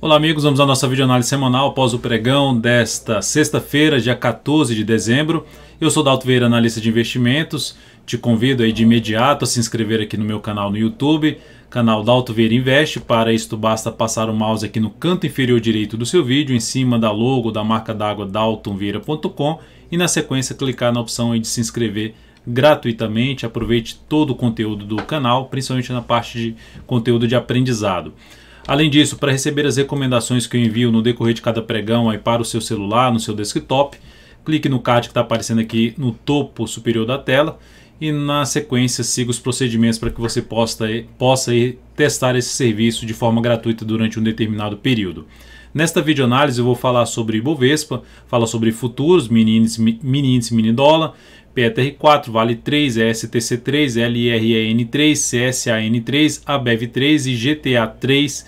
Olá amigos, vamos à nossa videoanálise semanal após o pregão desta sexta-feira, dia 14 de dezembro. Eu sou Dalto Vieira, analista de investimentos. Te convido aí de imediato a se inscrever aqui no meu canal no YouTube, canal Dalto Vieira Investe. Para isso basta passar o mouse aqui no canto inferior direito do seu vídeo, em cima da logo da marca d'água daltonvieira.com e na sequência clicar na opção aí de se inscrever gratuitamente. Aproveite todo o conteúdo do canal, principalmente na parte de conteúdo de aprendizado. Além disso, para receber as recomendações que eu envio no decorrer de cada pregão aí para o seu celular, no seu desktop, clique no card que está aparecendo aqui no topo superior da tela e na sequência siga os procedimentos para que você possa testar esse serviço de forma gratuita durante um determinado período. Nesta videoanálise eu vou falar sobre Ibovespa, falar sobre futuros, mini índice, mini dólar, PETR4, Vale 3, STC3, LREN3, CSAN3, ABEV3 e GTA3,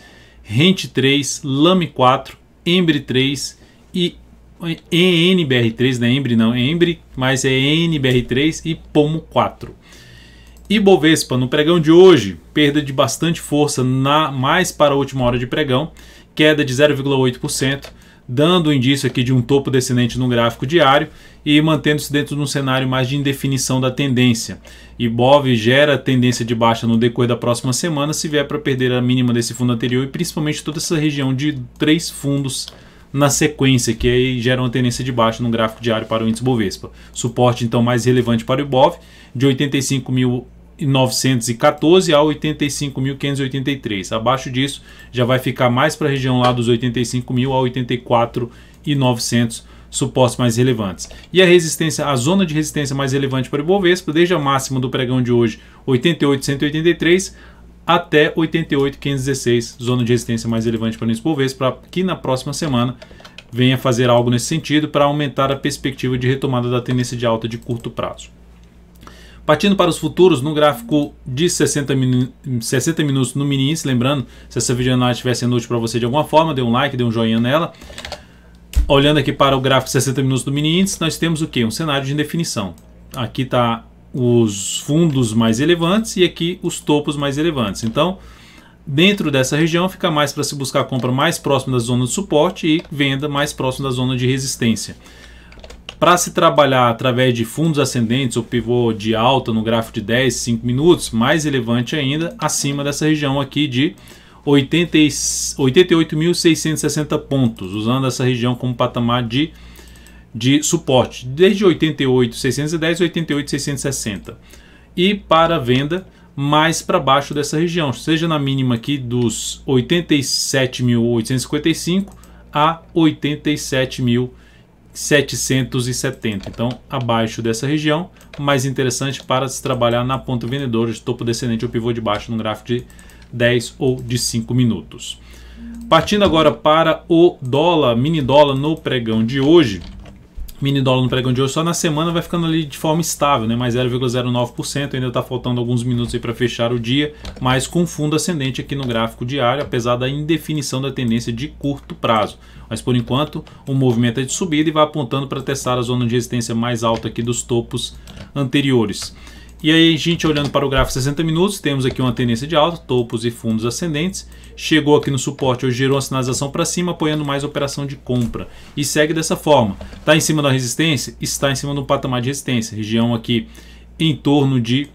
RENT3, LAME4, EMBRE3 e ENBR3, não é EMBRE não, é EMBRE, mas é ENBR3 e POMO4. Ibovespa no pregão de hoje, perda de bastante força mais para a última hora de pregão, queda de 0,8%, dando o indício aqui de um topo descendente no gráfico diário e mantendo-se dentro de um cenário mais de indefinição da tendência. Ibov gera tendência de baixa no decorrer da próxima semana se vier para perder a mínima desse fundo anterior e principalmente toda essa região de 3 fundos na sequência, que aí gera uma tendência de baixa no gráfico diário para o índice Bovespa. Suporte então mais relevante para o Ibov, de 85.914 a 85.583. Abaixo disso já vai ficar mais para a região lá dos 85.000 a 84.900 suportes mais relevantes. E a resistência, a zona de resistência mais relevante para o Ibovespa, desde a máxima do pregão de hoje, 88.183 até 88.516, zona de resistência mais relevante para o índice Ibovespa, para que na próxima semana venha fazer algo nesse sentido para aumentar a perspectiva de retomada da tendência de alta de curto prazo. Partindo para os futuros, no gráfico de 60 minutos no mini índice, lembrando, se essa videoanálise estiver sendo útil para você de alguma forma, dê um like, dê um joinha nela. Olhando aqui para o gráfico de 60 minutos do mini índice, nós temos o que? Um cenário de indefinição. Aqui está os fundos mais relevantes e aqui os topos mais relevantes. Então, dentro dessa região fica mais para se buscar a compra mais próxima da zona de suporte e venda mais próxima da zona de resistência. Para se trabalhar através de fundos ascendentes ou pivô de alta no gráfico de 10, 5 minutos, mais relevante ainda, acima dessa região aqui de 88.660 pontos, usando essa região como patamar de suporte, desde 88.610 a 88.660. E para venda, mais para baixo dessa região, seja na mínima aqui dos 87.855 a 87.770. Então, abaixo dessa região, mais interessante para se trabalhar na ponta vendedora de topo descendente ou pivô de baixo no gráfico de 10 ou de 5 minutos. Partindo agora para o dólar, mini dólar no pregão de hoje. Mini dólar no pregão de hoje só na semana vai ficando ali de forma estável, né? Mais 0,09%, ainda está faltando alguns minutos aí para fechar o dia, mas com fundo ascendente aqui no gráfico diário, apesar da indefinição da tendência de curto prazo. Mas por enquanto o movimento é de subida e vai apontando para testar a zona de resistência mais alta aqui dos topos anteriores. E aí, gente, olhando para o gráfico 60 minutos, temos aqui uma tendência de alta, topos e fundos ascendentes. Chegou aqui no suporte, hoje gerou uma sinalização para cima, apoiando mais a operação de compra. E segue dessa forma. Está em cima da resistência? Está em cima do patamar de resistência. Região aqui em torno de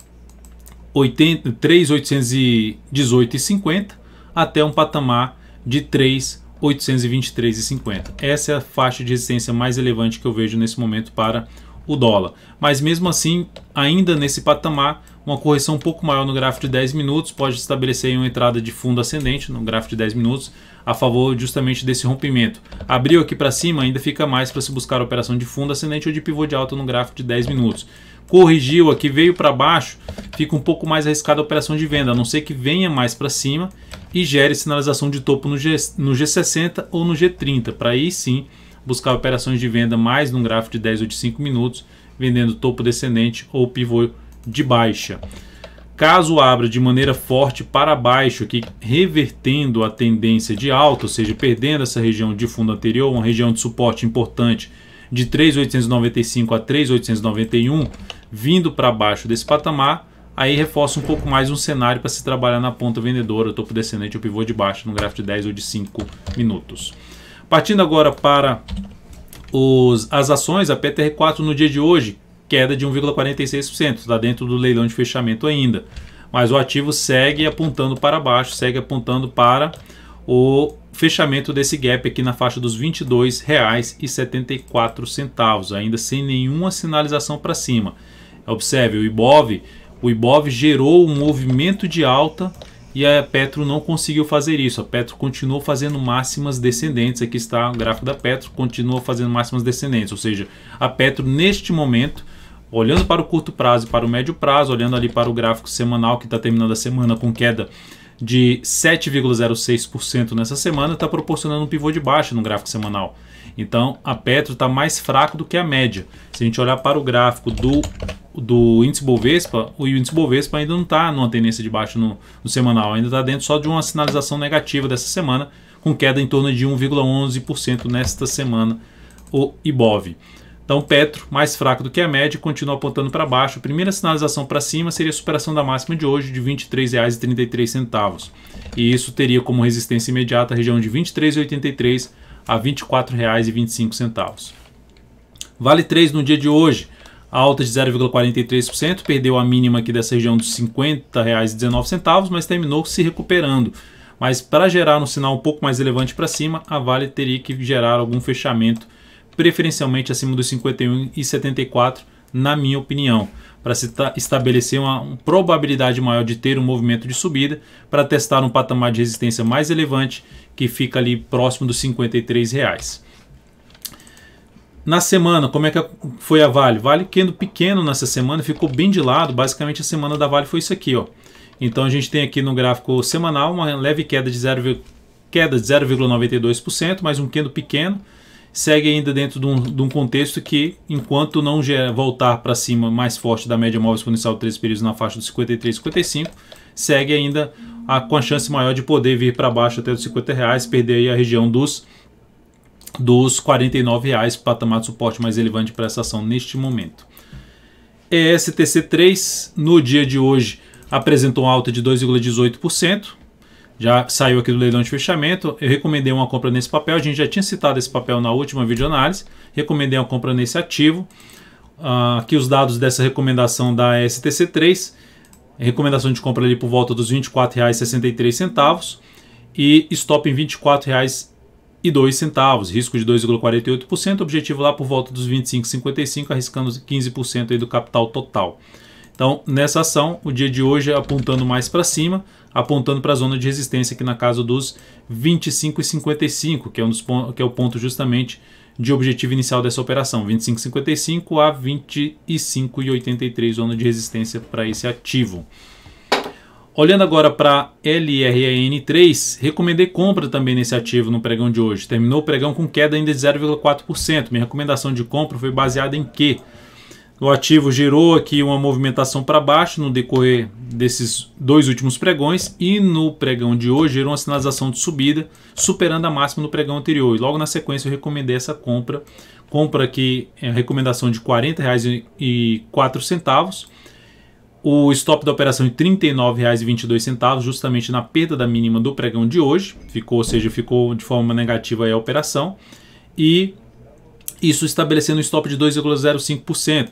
3.818,50 até um patamar de 3.823,50. Essa é a faixa de resistência mais relevante que eu vejo nesse momento para o dólar. Mas mesmo assim, ainda nesse patamar, uma correção um pouco maior no gráfico de 10 minutos pode estabelecer uma entrada de fundo ascendente no gráfico de 10 minutos a favor justamente desse rompimento. Abriu aqui para cima, ainda fica mais para se buscar a operação de fundo ascendente ou de pivô de alta no gráfico de 10 minutos. Corrigiu aqui, veio para baixo, fica um pouco mais arriscada a operação de venda, a não ser que venha mais para cima e gere sinalização de topo no G60 ou no G30, para aí sim buscar operações de venda mais num gráfico de 10 ou de 5 minutos, vendendo topo descendente ou pivô de baixa. Caso abra de maneira forte para baixo, aqui revertendo a tendência de alta, ou seja, perdendo essa região de fundo anterior, uma região de suporte importante de 3.895 a 3.891, vindo para baixo desse patamar, aí reforça um pouco mais um cenário para se trabalhar na ponta vendedora, topo descendente ou pivô de baixo no gráfico de 10 ou de 5 minutos. Partindo agora para as ações, a PTR4 no dia de hoje, queda de 1,46%, está dentro do leilão de fechamento ainda. Mas o ativo segue apontando para baixo, segue apontando para o fechamento desse gap aqui na faixa dos R$ 22,74, ainda sem nenhuma sinalização para cima. Observe, o Ibov gerou um movimento de alta e a Petro não conseguiu fazer isso. A Petro continuou fazendo máximas descendentes. Aqui está o gráfico da Petro, continua fazendo máximas descendentes. Ou seja, a Petro neste momento, olhando para o curto prazo e para o médio prazo, olhando ali para o gráfico semanal que está terminando a semana com queda de 7,06% nessa semana, está proporcionando um pivô de baixa no gráfico semanal. Então a Petro está mais fraco do que a média. Se a gente olhar para o gráfico do índice Bovespa, o índice Bovespa ainda não está numa tendência de baixa no semanal, ainda está dentro só de uma sinalização negativa dessa semana, com queda em torno de 1,11% nesta semana o Ibov. Então Petro, mais fraco do que a média, continua apontando para baixo. A primeira sinalização para cima seria a superação da máxima de hoje de R$ 23,33. E isso teria como resistência imediata a região de R$ 23,83 a R$ 24,25. Vale 3 no dia de hoje, alta de 0,43%, perdeu a mínima aqui dessa região dos R$ 50,19, mas terminou se recuperando. Mas para gerar um sinal um pouco mais relevante para cima, a Vale teria que gerar algum fechamento preferencialmente acima dos 51,74, na minha opinião, para se estabelecer uma probabilidade maior de ter um movimento de subida, para testar um patamar de resistência mais relevante, que fica ali próximo dos R$ 53. Na semana, como é que foi a Vale? Vale quedando pequeno nessa semana, ficou bem de lado, basicamente a semana da Vale foi isso aqui, ó. Então a gente tem aqui no gráfico semanal uma leve queda de 0,92%, mas um candle pequeno, segue ainda dentro de um contexto que, enquanto não voltar para cima mais forte da média móvel exponencial de 13 períodos na faixa dos 53 e 55, segue ainda com a chance maior de poder vir para baixo até os R$ 50, perder aí a região dos R$ 49, patamar de suporte mais relevante para essa ação neste momento. ESTC3 no dia de hoje apresentou uma alta de 2,18%. Já saiu aqui do leilão de fechamento. Eu recomendei uma compra nesse papel. A gente já tinha citado esse papel na última videoanálise. Recomendei uma compra nesse ativo. Aqui os dados dessa recomendação da STC3. Recomendação de compra ali por volta dos R$ 24,63 e stop em R$ 24,02. Risco de 2,48%. Objetivo lá por volta dos R$ 25,55, arriscando 15% aí do capital total. Então, nessa ação, o dia de hoje é apontando mais para cima, apontando para a zona de resistência aqui na casa dos 25,55, que é o ponto justamente de objetivo inicial dessa operação, 25,55 a 25,83, zona de resistência para esse ativo. Olhando agora para LRAN3, recomendei compra também nesse ativo no pregão de hoje. Terminou o pregão com queda ainda de 0,4%. Minha recomendação de compra foi baseada em quê? O ativo gerou aqui uma movimentação para baixo no decorrer desses dois últimos pregões e no pregão de hoje gerou uma sinalização de subida, superando a máxima no pregão anterior. E logo na sequência eu recomendei essa compra. Compra aqui é a recomendação de R$ 40,04. O stop da operação em R$ 39,22, justamente na perda da mínima do pregão de hoje. Ou seja, ficou de forma negativa aí a operação. E isso estabelecendo um stop de 2,05%.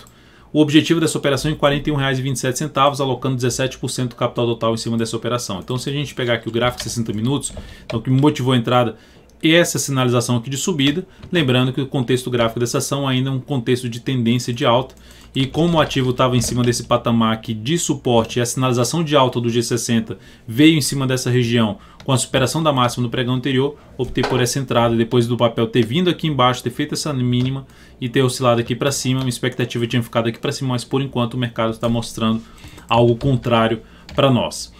O objetivo dessa operação é em R$ 41,27, alocando 17% do capital total em cima dessa operação. Então, se a gente pegar aqui o gráfico de 60 minutos, então, o que motivou a entrada é essa sinalização aqui de subida, lembrando que o contexto gráfico dessa ação ainda é um contexto de tendência de alta, e como o ativo estava em cima desse patamar aqui de suporte e a sinalização de alta do G60 veio em cima dessa região com a superação da máxima no pregão anterior, optei por essa entrada depois do papel ter vindo aqui embaixo, ter feito essa mínima e ter oscilado aqui para cima. Minha expectativa tinha ficado aqui para cima, mas por enquanto o mercado está mostrando algo contrário para nós.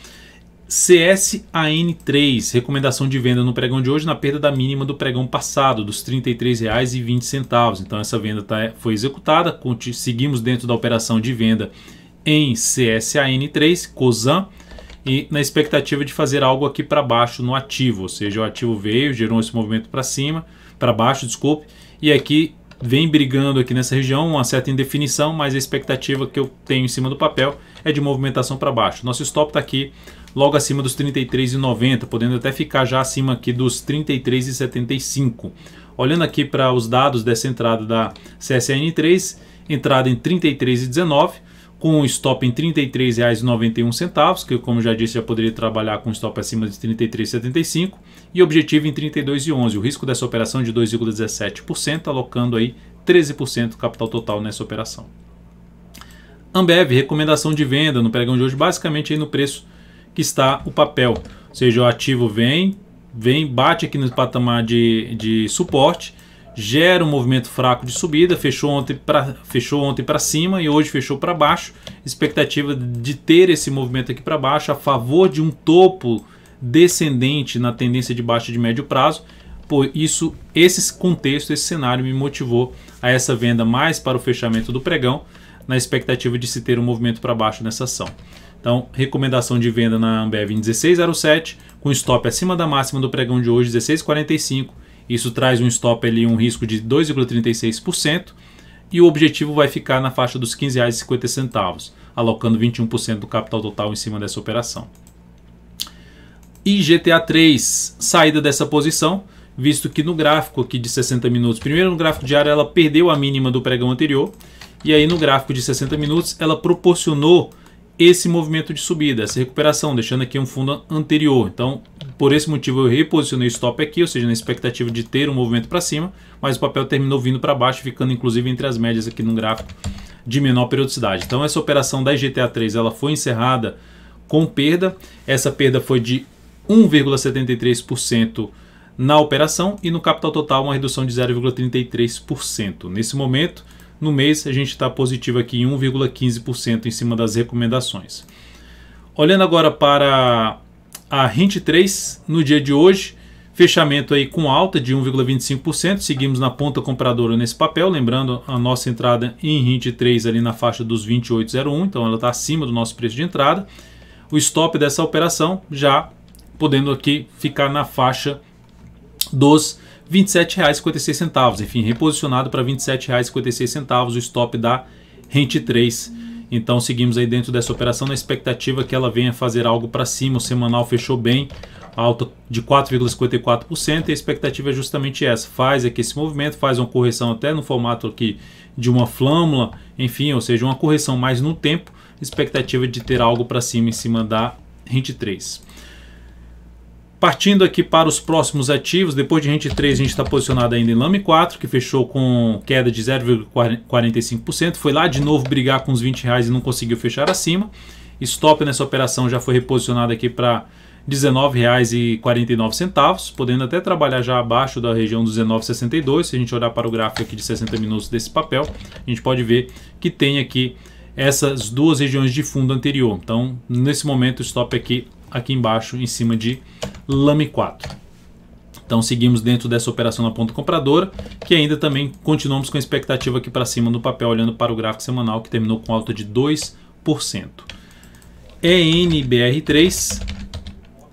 CSAN3, recomendação de venda no pregão de hoje na perda da mínima do pregão passado, dos R$ 33,20. Então essa venda foi executada, seguimos dentro da operação de venda em CSAN3, COSAN, e na expectativa de fazer algo aqui para baixo no ativo, ou seja, o ativo veio, gerou esse movimento para cima, para baixo, desculpe, e aqui vem brigando aqui nessa região, uma certa indefinição, mas a expectativa que eu tenho em cima do papel é de movimentação para baixo. Nosso stop está aqui logo acima dos 33,90, podendo até ficar já acima aqui dos 33,75. Olhando aqui para os dados dessa entrada da CSN3, entrada em 33,19, com um stop em R$ 33,91, que como já disse já poderia trabalhar com stop acima de 33,75, e objetivo em 32,11. O risco dessa operação é de 2,17%, alocando aí 13% do capital total nessa operação. Ambev, recomendação de venda no pregão de hoje, basicamente aí no preço que está o papel, ou seja, o ativo vem, bate aqui no patamar de suporte, gera um movimento fraco de subida, fechou ontem para cima e hoje fechou para baixo. Expectativa de ter esse movimento aqui para baixo a favor de um topo descendente na tendência de baixa de médio prazo. Por isso, esse contexto, esse cenário me motivou a essa venda mais para o fechamento do pregão, na expectativa de se ter um movimento para baixo nessa ação. Então, recomendação de venda na Ambev em 16,07, com stop acima da máxima do pregão de hoje, 16,45. Isso traz um stop ali, um risco de 2,36%, e o objetivo vai ficar na faixa dos R$ 15,50, alocando 21% do capital total em cima dessa operação. IGTA3, saída dessa posição, visto que no gráfico aqui de 60 minutos, primeiro no gráfico diário ela perdeu a mínima do pregão anterior, e aí no gráfico de 60 minutos ela proporcionou esse movimento de subida, essa recuperação, deixando aqui um fundo anterior. Então, por esse motivo eu reposicionei o stop aqui, ou seja, na expectativa de ter um movimento para cima, mas o papel terminou vindo para baixo, ficando inclusive entre as médias aqui no gráfico de menor periodicidade. Então essa operação da IGTA3 ela foi encerrada com perda, essa perda foi de 1,73% na operação e no capital total uma redução de 0,33%. Nesse momento, no mês, a gente está positivo aqui em 1,15% em cima das recomendações. Olhando agora para a RINT3, no dia de hoje, fechamento aí com alta de 1,25%, seguimos na ponta compradora nesse papel, lembrando a nossa entrada em RINT3 ali na faixa dos 28,01, então ela está acima do nosso preço de entrada. O stop dessa operação já podendo aqui ficar na faixa dos R$ 27,56, enfim, reposicionado para R$ 27,56 o stop da RINT3. Então seguimos aí dentro dessa operação na expectativa que ela venha fazer algo para cima. O semanal fechou bem, alta de 4,54%, e a expectativa é justamente essa, faz aqui esse movimento, faz uma correção até no formato aqui de uma flâmula, enfim, ou seja, uma correção mais no tempo, expectativa de ter algo para cima em cima da RINT3. Partindo aqui para os próximos ativos, depois de RINT3 a gente está posicionado ainda em LAME4, que fechou com queda de 0,45%, foi lá de novo brigar com os R$20 e não conseguiu fechar acima. Stop nessa operação já foi reposicionado aqui para R$ 19,49, podendo até trabalhar já abaixo da região dos 19,62. Se a gente olhar para o gráfico aqui de 60 minutos desse papel, a gente pode ver que tem aqui essas duas regiões de fundo anterior. Então, nesse momento, o stop aqui embaixo, em cima de LAME4. Então, seguimos dentro dessa operação na ponta compradora, que ainda também continuamos com a expectativa aqui para cima no papel, olhando para o gráfico semanal, que terminou com alta de 2%.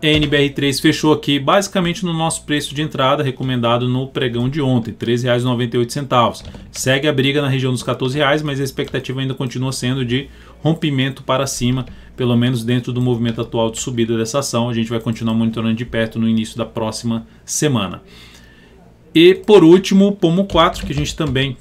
ENBR3 fechou aqui basicamente no nosso preço de entrada recomendado no pregão de ontem, R$ 13,98. Segue a briga na região dos R$ 14,00, mas a expectativa ainda continua sendo de rompimento para cima, pelo menos dentro do movimento atual de subida dessa ação. A gente vai continuar monitorando de perto no início da próxima semana. E por último, o Pomo 4, que a gente também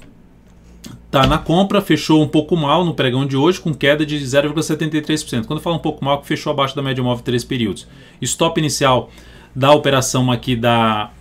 está na compra, fechou um pouco mal no pregão de hoje, com queda de 0,73%. Quando eu falo um pouco mal, que fechou abaixo da média móvel 3 períodos. Stop inicial da operação aqui da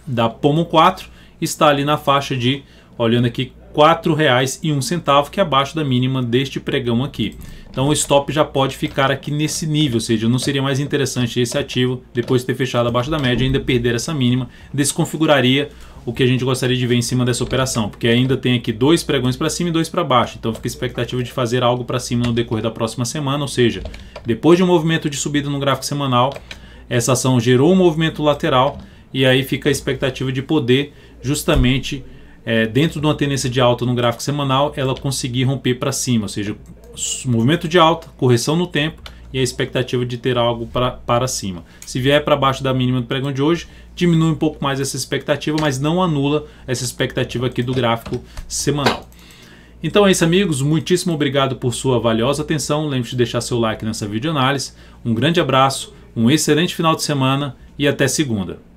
Pomo 4 está ali na faixa de, olhando aqui, R$ 4,01, que é abaixo da mínima deste pregão aqui. Então o stop já pode ficar aqui nesse nível, ou seja, não seria mais interessante esse ativo, depois de ter fechado abaixo da média, ainda perder essa mínima, desconfiguraria o que a gente gostaria de ver em cima dessa operação, porque ainda tem aqui 2 pregões para cima e 2 para baixo, então fica a expectativa de fazer algo para cima no decorrer da próxima semana, ou seja, depois de um movimento de subida no gráfico semanal, essa ação gerou um movimento lateral e aí fica a expectativa de poder justamente dentro de uma tendência de alta no gráfico semanal, ela conseguir romper para cima, ou seja, movimento de alta, correção no tempo e a expectativa de ter algo para cima. Se vier para baixo da mínima do pregão de hoje, diminui um pouco mais essa expectativa, mas não anula essa expectativa aqui do gráfico semanal. Então é isso, amigos, muitíssimo obrigado por sua valiosa atenção. Lembre-se de deixar seu like nessa videoanálise. Um grande abraço, um excelente final de semana e até segunda.